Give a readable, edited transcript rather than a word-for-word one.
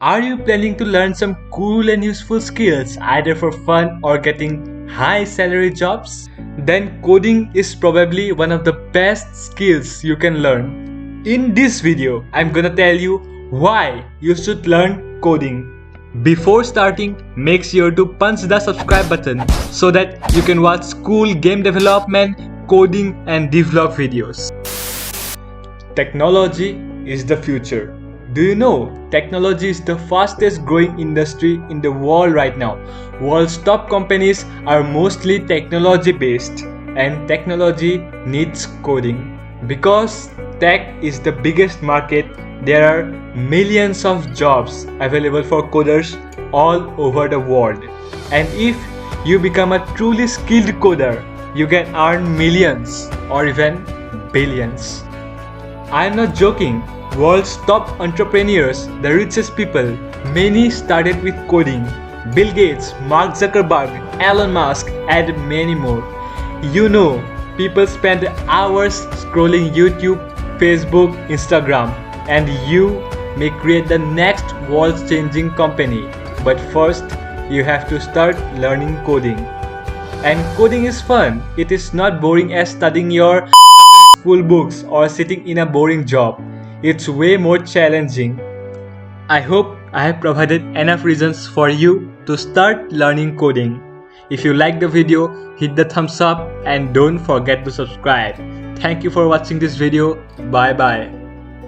Are you planning to learn some cool and useful skills either for fun or getting high salary jobs? Then coding is probably one of the best skills you can learn. In this video, I'm gonna tell you why you should learn coding. Before starting, make sure to punch the subscribe button so that you can watch cool game development, coding and devlog videos. Technology is the future. Do you know technology is the fastest growing industry in the world right now? World's top companies are mostly technology based, and technology needs coding. Because tech is the biggest market, there are millions of jobs available for coders all over the world. And if you become a truly skilled coder, you can earn millions or even billions. I am not joking. World's top entrepreneurs, the richest people, many started with coding. Bill Gates, Mark Zuckerberg, Elon Musk, and many more. You know, people spend hours scrolling YouTube, Facebook, Instagram, and you may create the next world-changing company. But first, you have to start learning coding. And coding is fun. It is not boring as studying your school books or sitting in a boring job. It's way more challenging. I hope I have provided enough reasons for you to start learning coding. If you like the video, hit the thumbs up and don't forget to subscribe. Thank you for watching this video. Bye bye.